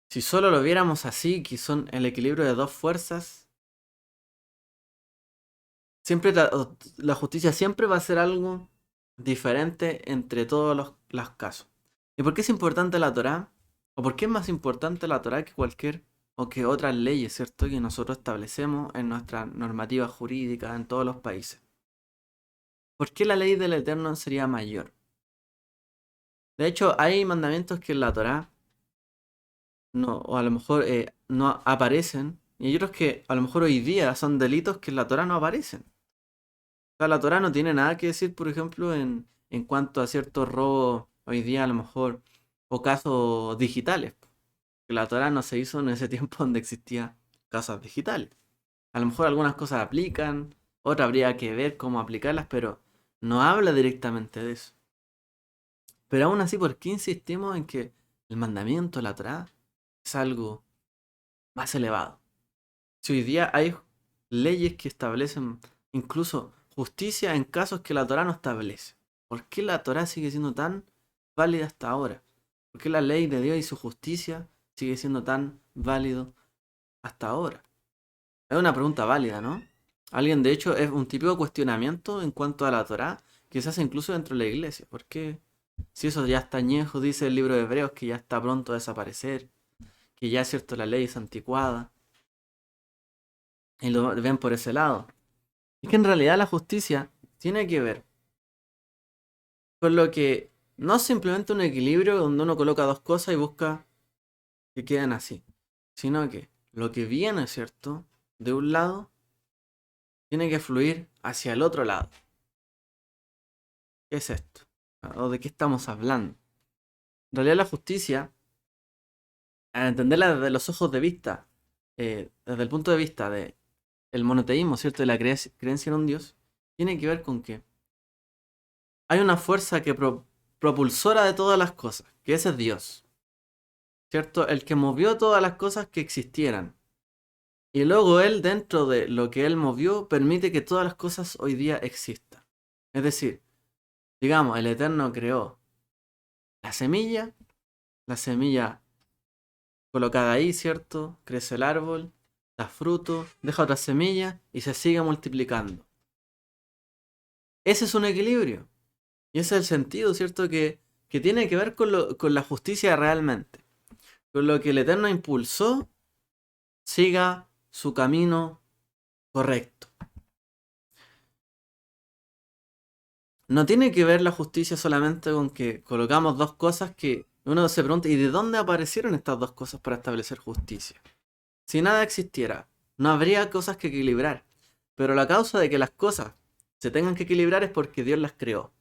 si solo lo viéramos así, que son el equilibrio de dos fuerzas, siempre la justicia siempre va a ser algo diferente entre todos los casos. ¿Y por qué es importante la Torá? ¿O por qué es más importante la Torá que cualquier o que otras leyes, ¿cierto?, que nosotros establecemos en nuestra normativa jurídica en todos los países? ¿Por qué la ley del Eterno sería mayor? De hecho, hay mandamientos que en la Torá no, o a lo mejor no aparecen, y hay otros que a lo mejor hoy día son delitos que en la Torá no aparecen. O sea, la Torá no tiene nada que decir, por ejemplo, en cuanto a ciertos robos hoy día a lo mejor, o casos digitales. Que la Torá no se hizo en ese tiempo donde existían casos digitales. A lo mejor algunas cosas aplican, otras habría que ver cómo aplicarlas, pero no habla directamente de eso. Pero aún así, ¿por qué insistimos en que el mandamiento, la Torá, es algo más elevado? Si hoy día hay leyes que establecen incluso justicia en casos que la Torá no establece. ¿Por qué la Torá sigue siendo tan válida hasta ahora? ¿Por qué la ley de Dios y su justicia sigue siendo tan válido hasta ahora? Es una pregunta válida, ¿no? Alguien, de hecho, es un típico cuestionamiento en cuanto a la Torá que se hace incluso dentro de la iglesia. ¿Por qué? Si eso ya está añejo, dice el libro de Hebreos, que ya está pronto a desaparecer, que ya es cierto la ley es anticuada, y lo ven por ese lado. Es que en realidad la justicia tiene que ver con lo que no es simplemente un equilibrio donde uno coloca dos cosas y busca que queden así, sino que lo que viene, ¿cierto?, de un lado, tiene que fluir hacia el otro lado. ¿Qué es esto? ¿O de qué estamos hablando? En realidad la justicia, al entenderla desde los ojos de vista, desde el punto de vista de el monoteísmo, ¿cierto?, de la creencia en un Dios, tiene que ver con que hay una fuerza que propulsora de todas las cosas, que ese es Dios, ¿cierto? El que movió todas las cosas que existieran. Y luego Él, dentro de lo que Él movió, permite que todas las cosas hoy día existan. Es decir, digamos, el Eterno creó la semilla colocada ahí, ¿cierto? Crece el árbol, da fruto, deja otra semilla y se sigue multiplicando. Ese es un equilibrio. Y ese es el sentido, ¿cierto? Que tiene que ver con la justicia realmente. Con lo que el Eterno impulsó, siga su camino correcto. no tiene que ver la justicia solamente con que colocamos dos cosas que uno se pregunta, ¿y de dónde aparecieron estas dos cosas para establecer justicia? Si nada existiera, no habría cosas que equilibrar. Pero la causa de que las cosas se tengan que equilibrar es porque Dios las creó.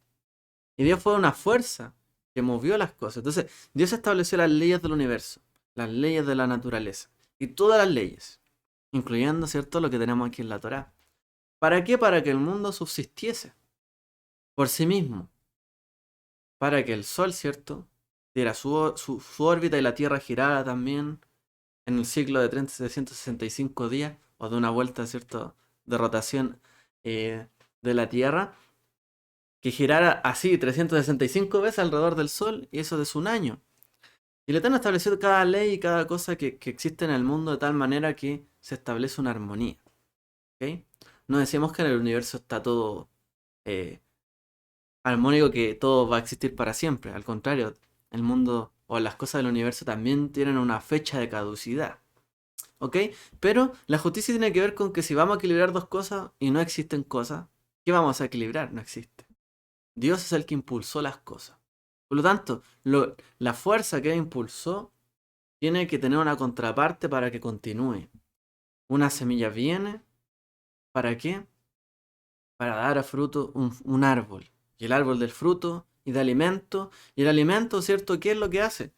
Y Dios fue una fuerza que movió las cosas. Entonces, Dios estableció las leyes del universo, las leyes de la naturaleza. Y todas las leyes, incluyendo, ¿cierto?, lo que tenemos aquí en la Torá. ¿Para qué? Para que el mundo subsistiese por sí mismo. Para que el Sol, ¿cierto?, diera su órbita y la Tierra girara también en el ciclo de 365 días, o de una vuelta, ¿cierto?, de rotación de la Tierra, que girara así 365 veces alrededor del Sol, y eso es un año. Y el Eterno estableció cada ley y cada cosa que existe en el mundo de tal manera que se establece una armonía. ¿Ok? No decimos que en el universo está todo eh, armónico, que todo va a existir para siempre. Al contrario, el mundo o las cosas del universo también tienen una fecha de caducidad. ¿Ok? Pero la justicia tiene que ver con que si vamos a equilibrar dos cosas y no existen cosas, ¿qué vamos a equilibrar? No existe. Dios es el que impulsó las cosas. Por lo tanto, la fuerza que impulsó tiene que tener una contraparte para que continúe. Una semilla viene, ¿para qué? Para dar a fruto un árbol. Y el árbol del fruto y de alimento. Y el alimento, ¿cierto? ¿Qué es lo que hace?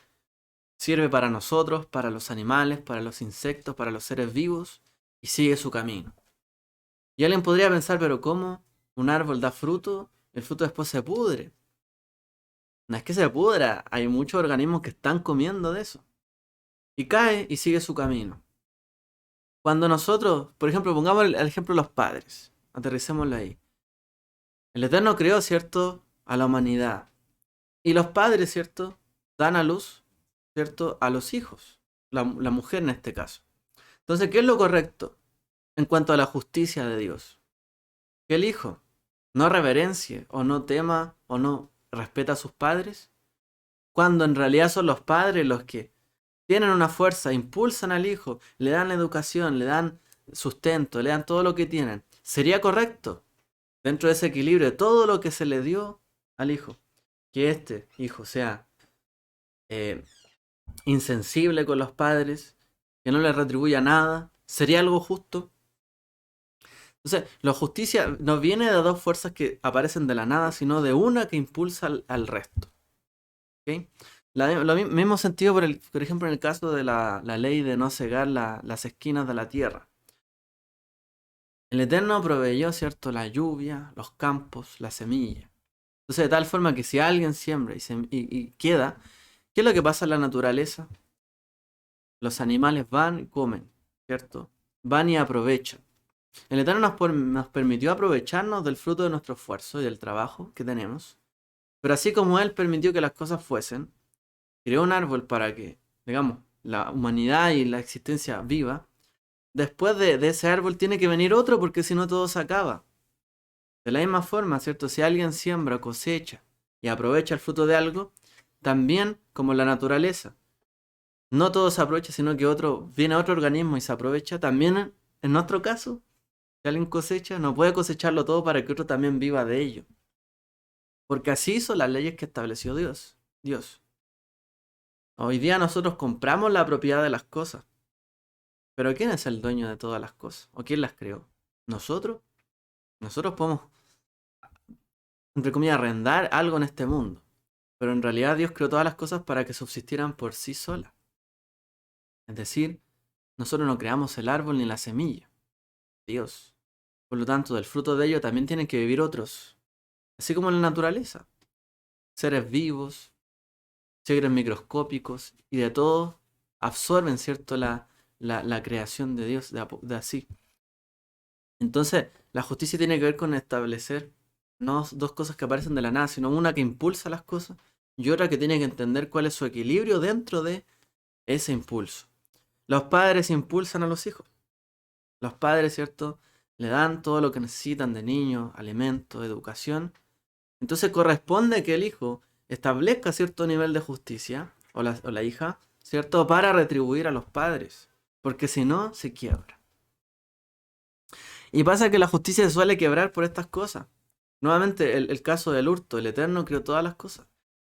Sirve para nosotros, para los animales, para los insectos, para los seres vivos, y sigue su camino. Y alguien podría pensar, pero ¿cómo un árbol da fruto? El fruto después se pudre. No es que se pudra, hay muchos organismos que están comiendo de eso. Y cae y sigue su camino. Cuando nosotros, por ejemplo, pongamos el ejemplo de los padres, aterricémoslo ahí. El Eterno creó, ¿cierto?, a la humanidad. Y los padres, ¿cierto?, dan a luz, ¿cierto?, a los hijos. La mujer en este caso. Entonces, ¿qué es lo correcto en cuanto a la justicia de Dios? Que el hijo no reverencie o no tema o no respeta a sus padres, cuando en realidad son los padres los que tienen una fuerza, impulsan al hijo, le dan la educación, le dan sustento, le dan todo lo que tienen. ¿Sería correcto, dentro de ese equilibrio de todo lo que se le dio al hijo, que este hijo sea eh, insensible con los padres, que no le retribuya nada? ¿Sería algo justo? Entonces, la justicia no viene de dos fuerzas que aparecen de la nada, sino de una que impulsa al resto. ¿Ok? Lo mismo sentido, por ejemplo, en el caso de la ley de no cegar las esquinas de la tierra. El Eterno proveyó, ¿cierto?, la lluvia, los campos, la semilla. Entonces, de tal forma que si alguien siembra y queda, ¿qué es lo que pasa en la naturaleza? Los animales van y comen, ¿cierto? Van y aprovechan. El Eterno nos permitió aprovecharnos del fruto de nuestro esfuerzo y del trabajo que tenemos. Pero así como Él permitió que las cosas fuesen, creó un árbol para que, digamos, la humanidad y la existencia viva. Después de ese árbol tiene que venir otro, porque si no todo se acaba. De la misma forma, ¿cierto? Si alguien siembra, cosecha y aprovecha el fruto de algo, también como la naturaleza, no todo se aprovecha, sino que viene otro organismo y se aprovecha. También en nuestro caso, si alguien cosecha, no puede cosecharlo todo para que otro también viva de ello. Porque así son las leyes que estableció Dios. Dios. Hoy día nosotros compramos la propiedad de las cosas. Pero ¿quién es el dueño de todas las cosas? ¿O quién las creó? ¿Nosotros? Nosotros podemos, entre comillas, arrendar algo en este mundo. Pero en realidad Dios creó todas las cosas para que subsistieran por sí solas. Es decir, nosotros no creamos el árbol ni la semilla. Dios. Por lo tanto, del fruto de ello también tienen que vivir otros. Así como en la naturaleza. Seres vivos, seres microscópicos y de todo absorben, ¿cierto?, la creación de Dios de así. Entonces, la justicia tiene que ver con establecer no dos cosas que aparecen de la nada, sino una que impulsa las cosas y otra que tiene que entender cuál es su equilibrio dentro de ese impulso. Los padres impulsan a los hijos. Los padres, ¿cierto?, le dan todo lo que necesitan de niños, alimentos, educación. Entonces corresponde que el hijo establezca cierto nivel de justicia, o la hija, ¿cierto?, para retribuir a los padres, porque si no, se quiebra. Y pasa que la justicia se suele quebrar por estas cosas. Nuevamente, el caso del hurto. El Eterno creó todas las cosas,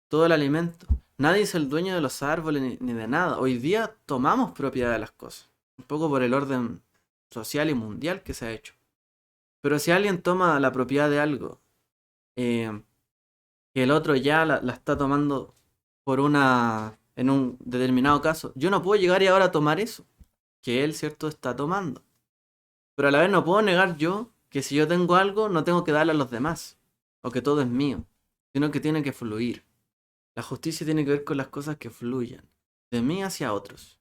todo el alimento. Nadie es el dueño de los árboles ni de nada. Hoy día tomamos propiedad de las cosas, un poco por el orden social y mundial que se ha hecho. Pero si alguien toma la propiedad de algo, eh, que el otro ya la está tomando en un determinado caso, yo no puedo llegar y ahora tomar eso que él, ¿cierto?, está tomando. Pero a la vez no puedo negar yo que si yo tengo algo, no tengo que darle a los demás, o que todo es mío, sino que tiene que fluir. La justicia tiene que ver con las cosas que fluyan, de mí hacia otros.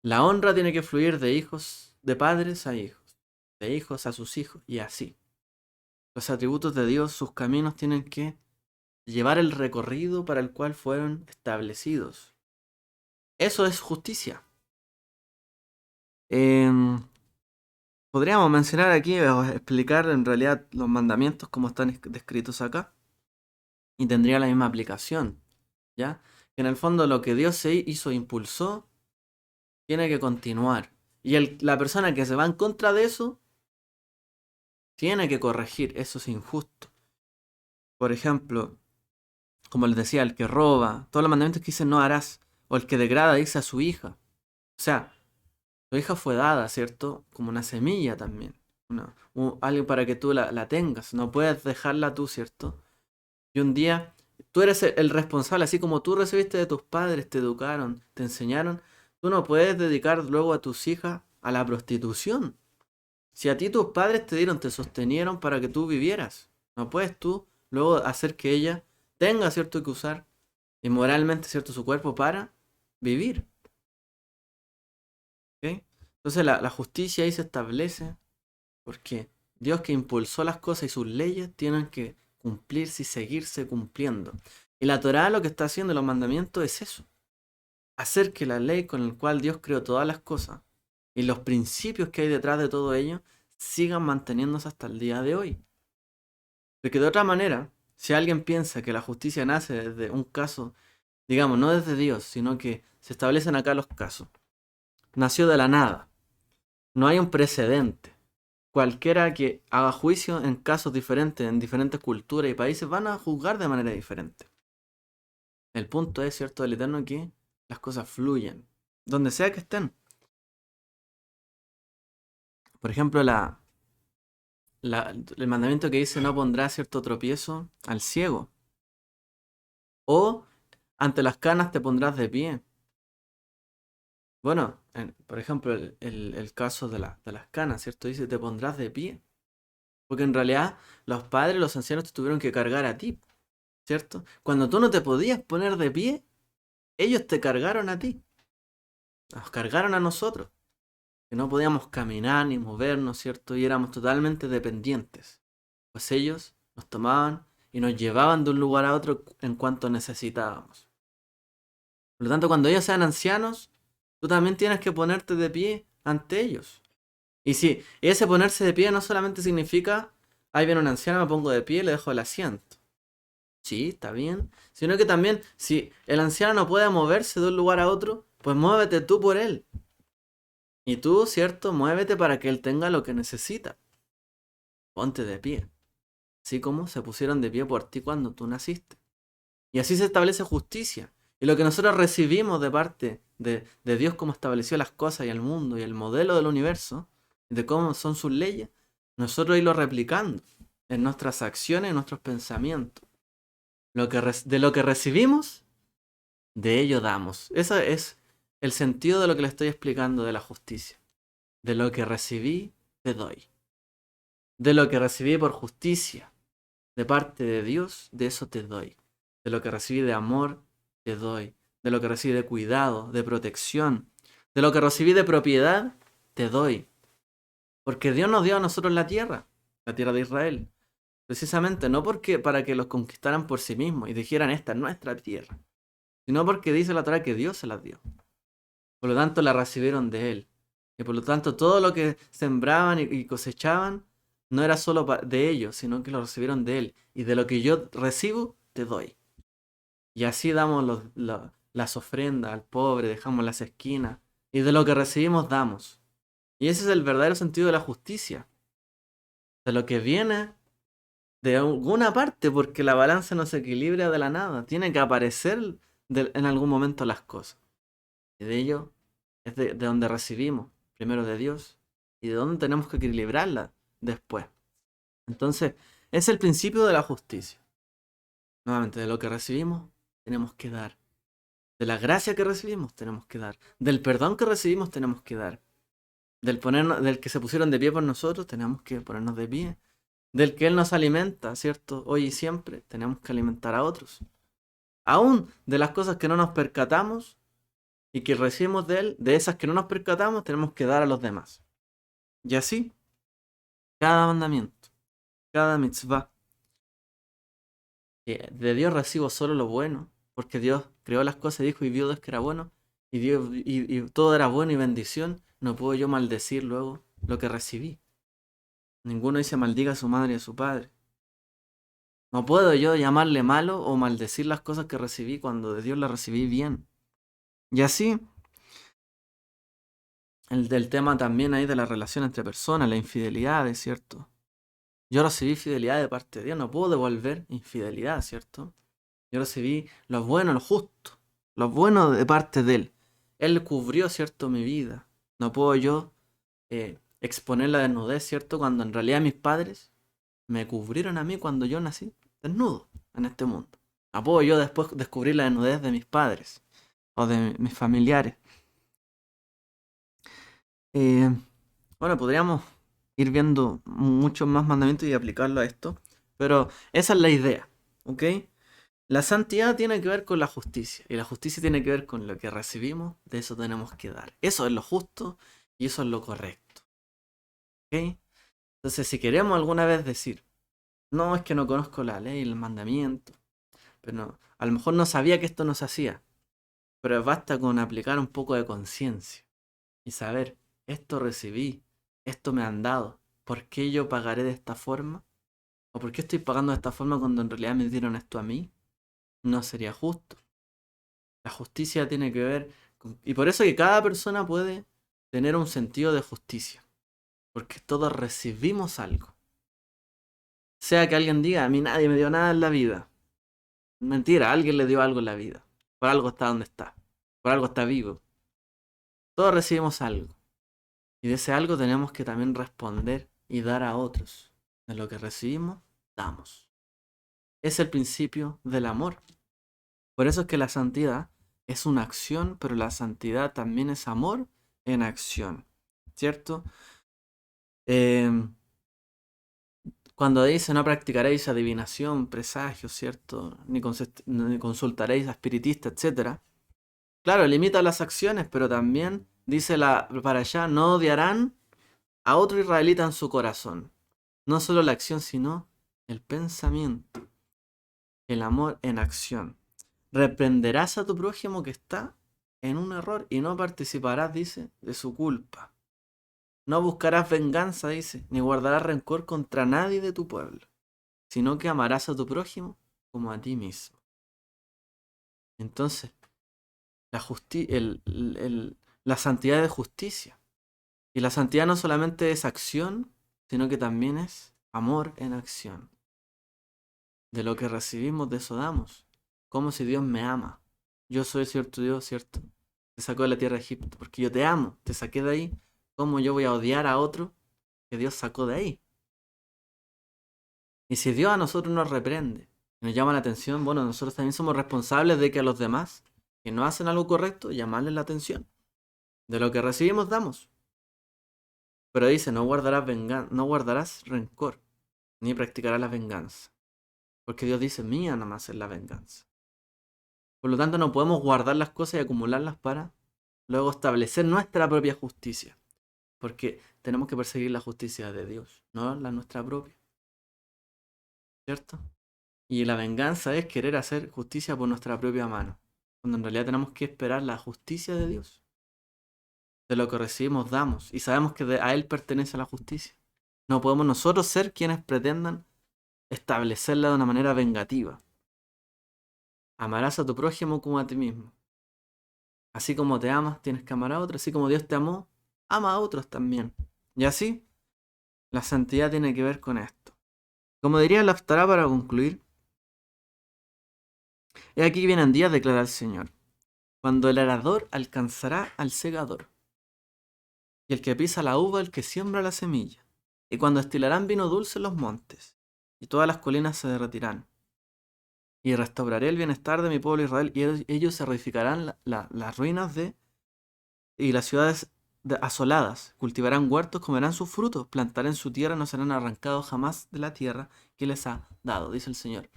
La honra tiene que fluir de hijos, de padres a hijos, de hijos a sus hijos, y así. Los atributos de Dios, sus caminos tienen que llevar el recorrido para el cual fueron establecidos. Eso es justicia. Podríamos mencionar aquí o explicar en realidad los mandamientos como están descritos acá, y tendría la misma aplicación, ¿ya? Que en el fondo lo que Dios se hizo, impulsó, tiene que continuar. Y la persona que se va en contra de eso, tiene que corregir. Eso es injusto. Por ejemplo, como les decía, el que roba, todos los mandamientos que dicen no harás, o el que degrada dice a su hija. O sea, tu hija fue dada, ¿cierto? Como una semilla también. Algo para que tú la tengas. No puedes dejarla tú, ¿cierto? Y un día, tú eres el responsable, así como tú recibiste de tus padres, te educaron, te enseñaron. Tú no puedes dedicar luego a tus hijas a la prostitución. Si a ti tus padres te dieron, te sostenieron para que tú vivieras. No puedes tú luego hacer que ella tenga, ¿cierto?, que usar inmoralmente, ¿cierto?, su cuerpo para vivir. ¿Ok? Entonces la justicia ahí se establece porque Dios, que impulsó las cosas y sus leyes, tienen que cumplirse y seguirse cumpliendo. Y la Torá lo que está haciendo, los mandamientos, es eso. Hacer que la ley con la cual Dios creó todas las cosas y los principios que hay detrás de todo ello sigan manteniéndose hasta el día de hoy. Porque de otra manera, si alguien piensa que la justicia nace desde un caso, digamos, no desde Dios, sino que se establecen acá los casos, nació de la nada, no hay un precedente. Cualquiera que haga juicio en casos diferentes, en diferentes culturas y países, van a juzgar de manera diferente. El punto es, ¿cierto?, del Eterno, que las cosas fluyen, donde sea que estén. Por ejemplo, el mandamiento que dice no pondrá cierto tropiezo al ciego. O ante las canas te pondrás de pie. Bueno, por ejemplo, el caso de las canas, ¿cierto? Dice te pondrás de pie. Porque en realidad los padres, los ancianos te tuvieron que cargar a ti, ¿cierto? Cuando tú no te podías poner de pie, ellos te cargaron a ti. Nos cargaron a nosotros. Que no podíamos caminar ni movernos, ¿cierto? Y éramos totalmente dependientes. Pues ellos nos tomaban y nos llevaban de un lugar a otro en cuanto necesitábamos. Por lo tanto, cuando ellos sean ancianos, tú también tienes que ponerte de pie ante ellos. Y si ese ponerse de pie no solamente significa, ahí viene un anciano, me pongo de pie y le dejo el asiento. Sí, está bien. Sino que también, si el anciano no puede moverse de un lugar a otro, pues muévete tú por él. Y tú, ¿cierto? Muévete para que él tenga lo que necesita. Ponte de pie. Así como se pusieron de pie por ti cuando tú naciste. Y así se establece justicia. Y lo que nosotros recibimos de parte de Dios, como estableció las cosas y el mundo y el modelo del universo, de cómo son sus leyes, nosotros irlo replicando en nuestras acciones, en nuestros pensamientos. De lo que recibimos, de ello damos. Ese es el sentido de lo que le estoy explicando de la justicia. De lo que recibí, te doy. De lo que recibí por justicia de parte de Dios, de eso te doy. De lo que recibí de amor, te doy. De lo que recibí de cuidado, de protección, de lo que recibí de propiedad, te doy. Porque Dios nos dio a nosotros la tierra de Israel. Precisamente no porque para que los conquistaran por sí mismos y dijeran esta es nuestra tierra, sino porque dice la Torá que Dios se las dio. Por lo tanto la recibieron de Él. Y por lo tanto todo lo que sembraban y cosechaban no era solo de ellos, sino que lo recibieron de Él. Y de lo que yo recibo, te doy. Y así damos las ofrendas al pobre, dejamos las esquinas. Y de lo que recibimos, damos. Y ese es el verdadero sentido de la justicia. De lo que viene de alguna parte, porque la balanza no se equilibra de la nada. Tiene que aparecer en algún momento las cosas. Y de ello es de donde recibimos, primero de Dios, y de donde tenemos que equilibrarla después. Entonces, es el principio de la justicia. Nuevamente, de lo que recibimos, tenemos que dar. De la gracia que recibimos, tenemos que dar. Del perdón que recibimos, tenemos que dar. Del que se pusieron de pie por nosotros, tenemos que ponernos de pie. Del que Él nos alimenta, ¿cierto? Hoy y siempre, tenemos que alimentar a otros. Aún de las cosas que no nos percatamos y que recibimos de Él, de esas que no nos percatamos, tenemos que dar a los demás. Y así, cada mandamiento, cada mitzvah. De Dios recibo solo lo bueno, porque Dios creó las cosas y dijo y vio Dios que era bueno, y todo era bueno y bendición. No puedo yo maldecir luego lo que recibí. Ninguno dice maldiga a su madre y a su padre. No puedo yo llamarle malo o maldecir las cosas que recibí cuando de Dios las recibí bien. Y así, el del tema también ahí de la relación entre personas, la infidelidad, ¿es cierto? Yo recibí fidelidad de parte de Dios, no puedo devolver infidelidad, ¿cierto? Yo recibí lo bueno, lo bueno de parte de Él. Él cubrió, ¿cierto?, mi vida. No puedo yo exponer la desnudez, ¿cierto?, cuando en realidad mis padres me cubrieron a mí cuando yo nací desnudo en este mundo. No puedo yo después descubrir la desnudez de mis padres o de mis familiares. Eh, bueno, podríamos ir viendo muchos más mandamientos y aplicarlo a esto, pero esa es la idea, ¿ok? La santidad tiene que ver con la justicia y la justicia tiene que ver con lo que recibimos, de eso tenemos que dar. Eso es lo justo y eso es lo correcto, ¿ok? Entonces, si queremos alguna vez decir, no, es que no conozco la ley, el mandamiento, pero no, a lo mejor no sabía que esto no se hacía, pero basta con aplicar un poco de conciencia y saber, esto recibí, esto me han dado, ¿por qué yo pagaré de esta forma? ¿O por qué estoy pagando de esta forma cuando en realidad me dieron esto a mí? No sería justo. La justicia tiene que ver con... Y por eso que cada persona puede tener un sentido de justicia, porque todos recibimos algo. Sea que alguien diga, a mí nadie me dio nada en la vida. Mentira, alguien le dio algo en la vida. Por algo está donde está. Por algo está vivo. Todos recibimos algo. Y de ese algo tenemos que también responder y dar a otros. De lo que recibimos, damos. Es el principio del amor. Por eso es que la santidad es una acción, pero la santidad también es amor en acción. ¿Cierto? Cuando dice no practicaréis adivinación, presagio, ¿cierto? Ni consultaréis a espiritistas, etc. Claro, limita las acciones, pero también dice para allá, no odiarán a otro israelita en su corazón. No solo la acción, sino el pensamiento, el amor en acción. Reprenderás a tu prójimo que está en un error y no participarás, dice, de su culpa. No buscarás venganza, dice, ni guardarás rencor contra nadie de tu pueblo, sino que amarás a tu prójimo como a ti mismo. Entonces, la santidad es justicia. Y la santidad no solamente es acción, sino que también es amor en acción. De lo que recibimos, de eso damos. Como si Dios me ama. Yo soy cierto Dios, cierto. Te sacó de la tierra de Egipto, porque yo te amo, te saqué de ahí. ¿Cómo yo voy a odiar a otro que Dios sacó de ahí? Y si Dios a nosotros nos reprende y nos llama la atención, bueno, nosotros también somos responsables de que a los demás que no hacen algo correcto, llamarles la atención. De lo que recibimos, damos. Pero dice, no guardarás rencor, ni practicarás la venganza. Porque Dios dice, mía nomás es la venganza. Por lo tanto, no podemos guardar las cosas y acumularlas para luego establecer nuestra propia justicia. Porque tenemos que perseguir la justicia de Dios, no la nuestra propia. ¿Cierto? Y la venganza es querer hacer justicia por nuestra propia mano. Cuando en realidad tenemos que esperar la justicia de Dios. De lo que recibimos, damos. Y sabemos que a Él pertenece la justicia. No podemos nosotros ser quienes pretendan establecerla de una manera vengativa. Amarás a tu prójimo como a ti mismo. Así como te amas, tienes que amar a otros. Así como Dios te amó, ama a otros también. Y así, la santidad tiene que ver con esto. Como diría la Haftará para concluir, he aquí que vienen días, declara el Señor, cuando el arador alcanzará al segador, y el que pisa la uva el que siembra la semilla, y cuando estilarán vino dulce en los montes, y todas las colinas se derretirán. Y restauraré el bienestar de mi pueblo Israel, y ellos se reedificarán las ruinas y las ciudades asoladas, cultivarán huertos, comerán sus frutos, plantarán su tierra, no serán arrancados jamás de la tierra que les ha dado, dice el Señor.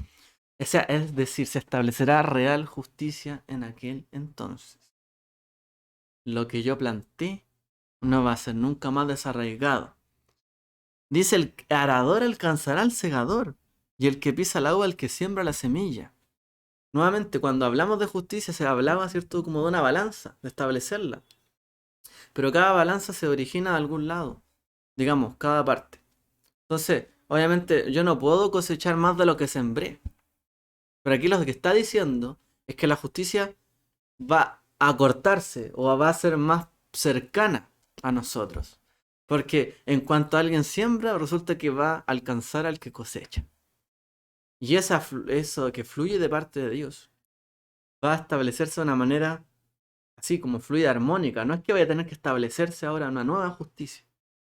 O sea, es decir, se establecerá real justicia en aquel entonces. Lo que yo planté no va a ser nunca más desarraigado. Dice, el arador alcanzará al segador, y el que pisa el agua el que siembra la semilla. Nuevamente, cuando hablamos de justicia se hablaba, ¿cierto?, como de una balanza, de establecerla. Pero cada balanza se origina de algún lado, digamos, cada parte. Entonces, obviamente, yo no puedo cosechar más de lo que sembré. Pero aquí lo que está diciendo es que la justicia va a cortarse o va a ser más cercana a nosotros. Porque en cuanto alguien siembra, resulta que va a alcanzar al que cosecha. Y eso que fluye de parte de Dios va a establecerse de una manera así como fluida, armónica. No es que vaya a tener que establecerse ahora una nueva justicia,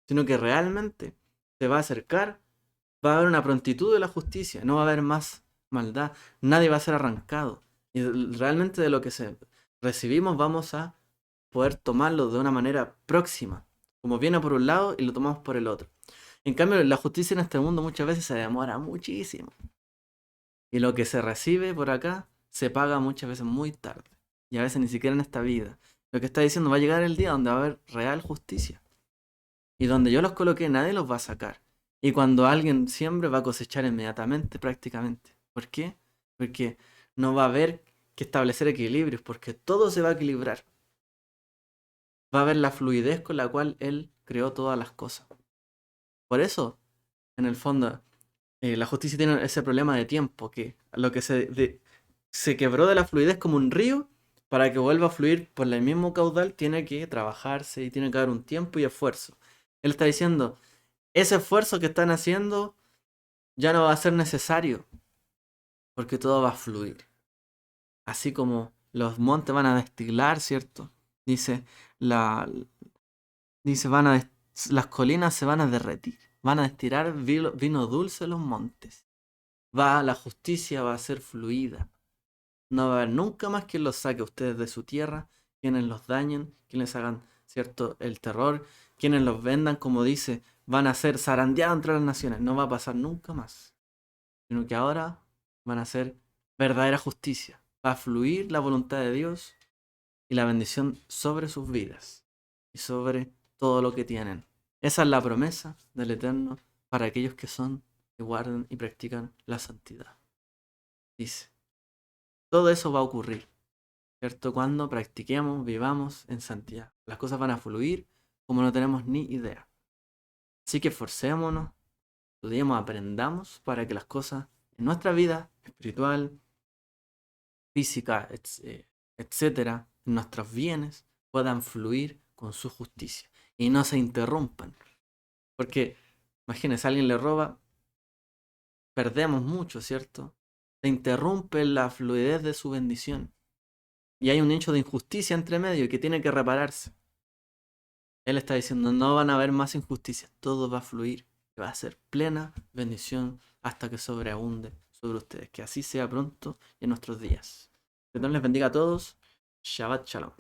sino que realmente se va a acercar, va a haber una prontitud de la justicia, no va a haber más maldad, nadie va a ser arrancado. Y realmente de lo que recibimos vamos a poder tomarlo de una manera próxima, como viene por un lado y lo tomamos por el otro. En cambio, la justicia en este mundo muchas veces se demora muchísimo. Y lo que se recibe por acá se paga muchas veces muy tarde. Y a veces ni siquiera en esta vida. Lo que está diciendo, va a llegar el día donde va a haber real justicia. Y donde yo los coloqué, nadie los va a sacar. Y cuando alguien siembre, va a cosechar inmediatamente, prácticamente. ¿Por qué? Porque no va a haber que establecer equilibrios, porque todo se va a equilibrar. Va a haber la fluidez con la cual él creó todas las cosas. Por eso, en el fondo, la justicia tiene ese problema de tiempo, que lo que se quebró de la fluidez como un río, para que vuelva a fluir por el mismo caudal, tiene que trabajarse y tiene que haber un tiempo y esfuerzo. Él está diciendo, ese esfuerzo que están haciendo ya no va a ser necesario, porque todo va a fluir. Así como los montes van a destilar, ¿cierto? Dice, la, dice las colinas se van a derretir, van a destilar vino dulce los montes. La justicia va a ser fluida. No va a haber nunca más quien los saque a ustedes de su tierra, quienes los dañen, quienes hagan, ¿cierto?, el terror, quienes los vendan, como dice, van a ser zarandeados entre las naciones. No va a pasar nunca más, sino que ahora van a ser verdadera justicia. Va a fluir la voluntad de Dios y la bendición sobre sus vidas y sobre todo lo que tienen. Esa es la promesa del Eterno para aquellos que son, que guardan y practican la santidad. Dice, todo eso va a ocurrir, ¿cierto? Cuando practiquemos, vivamos en santidad. Las cosas van a fluir como no tenemos ni idea. Así que esforcémonos, estudiemos, aprendamos para que las cosas en nuestra vida espiritual, física, etcétera, en nuestros bienes, puedan fluir con su justicia y no se interrumpan. Porque, imagínense, alguien le roba, perdemos mucho, ¿cierto? Se interrumpe la fluidez de su bendición. Y hay un hecho de injusticia entre medio que tiene que repararse. Él está diciendo, no van a haber más injusticias, todo va a fluir, va a ser plena bendición hasta que sobreabunde sobre ustedes. Que así sea pronto y en nuestros días. Que Dios les bendiga a todos. Shabbat Shalom.